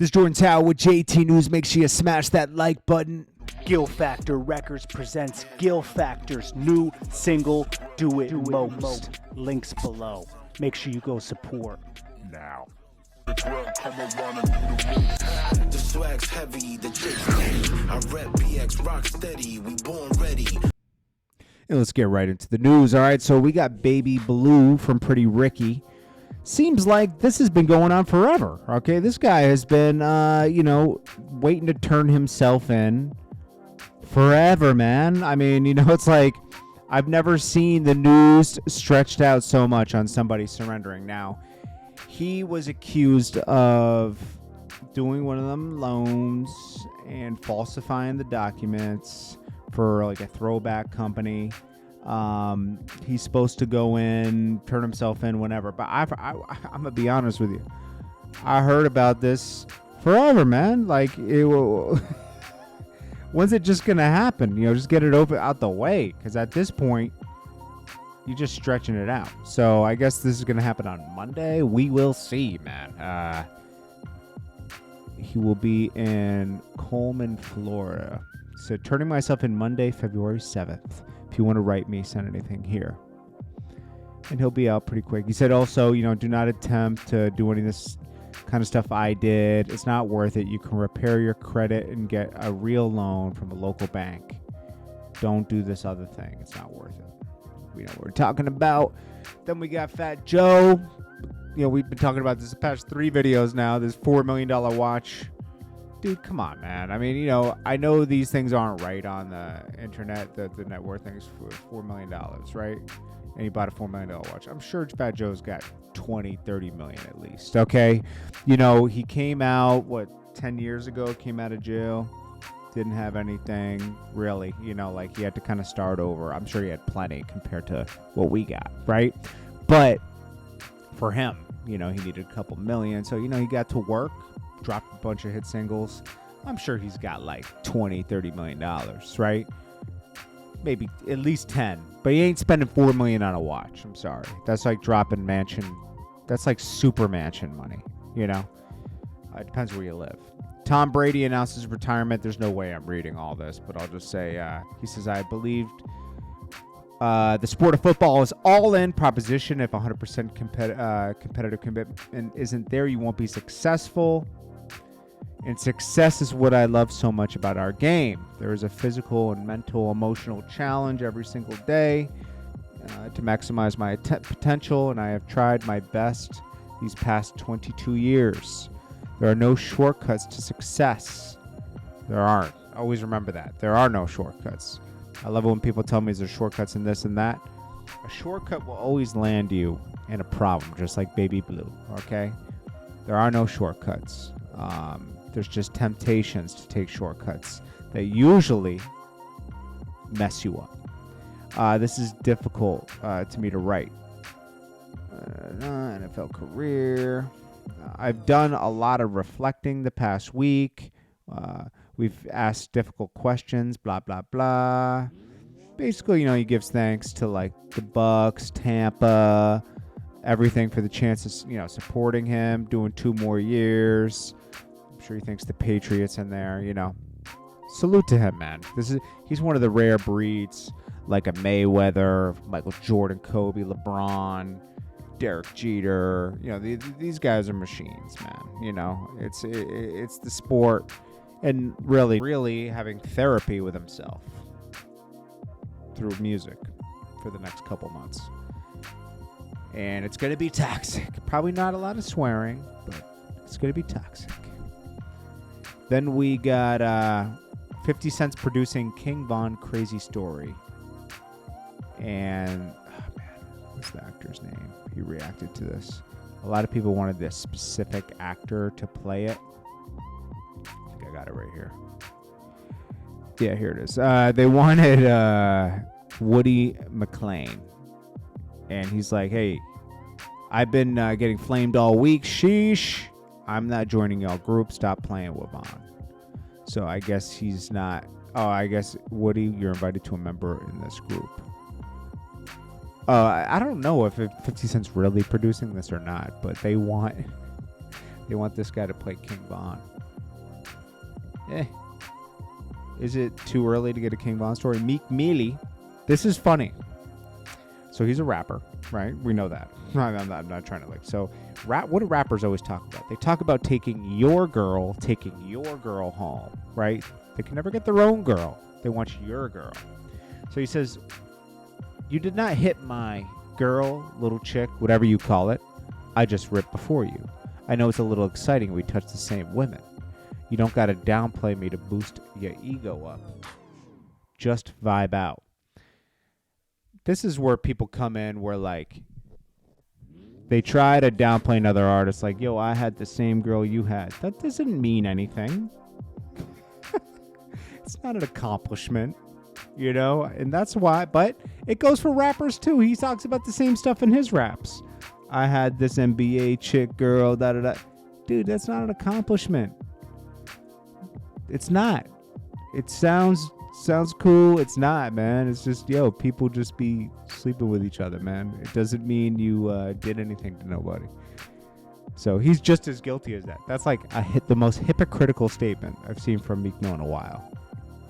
This is Jordan Tower with JT News. Make sure you smash that like button. GilFactor Records presents GilFactor's new single, Do It Most. Links below. Make sure you go support now. The swag's heavy, the J's steady. I rep BX rock steady. We born ready. And let's get right into the news. All right, so we got Baby Blue from Pretty Ricky. Seems like this has been going on forever. Okay, this guy has been, waiting to turn himself in forever, man. I mean, it's like I've never seen the news stretched out so much on somebody surrendering. Now, he was accused of doing one of them loans and falsifying the documents for like a throwback company. He's supposed to go in, turn himself in whenever. But I'm going to be honest with you. I heard about this forever, man. Like, it will... When's it just going to happen? Just get it out the way. Because at this point, you're just stretching it out. So I guess this is going to happen on Monday. We will see, man. He will be in Coleman, Florida. So turning myself in Monday, February 7th. If you want to write me, send anything here. And he'll be out pretty quick. He said also, do not attempt to do any of this kind of stuff I did. It's not worth it. You can repair your credit and get a real loan from a local bank. Don't do this other thing. It's not worth it. We know what we're talking about. Then we got Fat Joe. We've been talking about this the past 3 videos now. This $4 million watch. Dude, come on, man. I mean, I know these things aren't right on the internet. The net worth thing's $4 million, right? And he bought a $4 million watch. I'm sure Fat Joe's got 20, 30 million at least, okay? He came out, 10 years ago, came out of jail. Didn't have anything, really. Like he had to kind of start over. I'm sure he had plenty compared to what we got, right? But for him, he needed a couple million. So, he got to work. Dropped a bunch of hit singles. I'm sure he's got like 20, 30 million dollars, right? Maybe at least 10. But he ain't spending $4 million on a watch. I'm sorry. That's like dropping mansion. That's like super mansion money, It depends where you live. Tom Brady announces retirement. There's no way I'm reading all this, but I'll just say, he says, I believed the sport of football is all-in proposition. If 100% competitive commitment isn't there, you won't be successful. And success is what I love so much about our game. There is a physical and mental, emotional challenge every single day to maximize my potential, and I have tried my best these past 22 years. There are no shortcuts to success. There aren't. Always remember that. There are no shortcuts. I love it when people tell me there's shortcuts in this and that. A shortcut will always land you in a problem, just like Baby Blue, okay? There are no shortcuts. There's just temptations to take shortcuts that usually mess you up. This is difficult to me to write. NFL career. I've done a lot of reflecting the past week. We've asked difficult questions, blah, blah, blah. Basically, he gives thanks to like the Bucks, Tampa, everything for the chances, supporting him, doing 2 more years. I'm sure he thanks the Patriots in there, Salute to him, man. He's one of the rare breeds, like a Mayweather, Michael Jordan, Kobe, LeBron, Derek Jeter. These guys are machines, man. It's the sport. And really having therapy with himself through music for the next couple months. And it's going to be toxic. Probably not a lot of swearing, but it's going to be toxic. Then we got 50 Cent's producing King Von Crazy Story. And, what's the actor's name? He reacted to this. A lot of people wanted this specific actor to play it. I got it right here. Yeah, here it is. They wanted Woody McClain. And he's like, hey, I've been getting flamed all week. Sheesh. I'm not joining y'all group. Stop playing with Vaughn. So I guess he's not. Oh, I guess, Woody, you're invited to a member in this group. I don't know if 50 Cent's really producing this or not, but they want They want this guy to play King Von. Is it too early to get a King Von story? Meek Mill. This is funny. So he's a rapper, right? We know that. I'm not trying to like. So what do rappers always talk about? They talk about taking your girl home, right? They can never get their own girl. They want your girl. So he says, you did not hit my girl, little chick, whatever you call it. I just ripped before you. I know it's a little exciting. We touch the same women. You don't got to downplay me to boost your ego up. Just vibe out. This is where people come in where, like, they try to downplay another artist. Like, yo, I had the same girl you had. That doesn't mean anything. It's not an accomplishment, you know? And that's why. But it goes for rappers, too. He talks about the same stuff in his raps. I had this NBA chick girl, da-da-da. Dude, that's not an accomplishment. It's not. It sounds cool. It's not, man. It's just, yo, people just be sleeping with each other, man. It doesn't mean you did anything to nobody. So he's just as guilty as that. That's like the most hypocritical statement I've seen from Meek Mill in a while.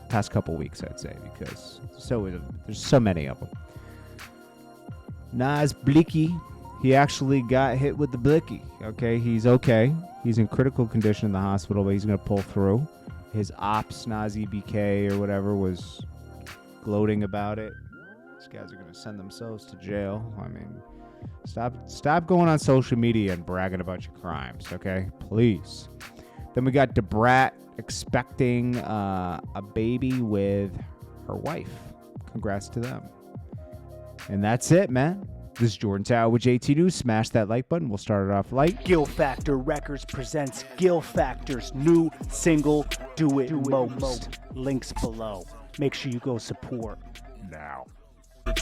Past couple weeks, I'd say, because there's so many of them. Nas Blix, he actually got hit with the blicky. Okay, he's okay. He's in critical condition in the hospital, but he's going to pull through. His ops, Nas BK or whatever, was gloating about it. These guys are going to send themselves to jail. I mean, stop going on social media and bragging about your crimes, okay? Please. Then we got DeBrat expecting a baby with her wife. Congrats to them. And that's it, man. This is Jordan Tower with JT News. Smash that like button. We'll start it off light. GilFactor Records presents GilFactor's new single, Do It Most. Links below. Make sure you go support now. The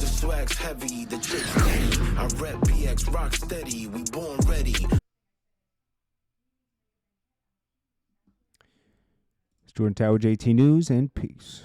swag's heavy, the chick's steady. I rep BX rock steady. We born ready. It's Jordan Tower, JT News, and peace.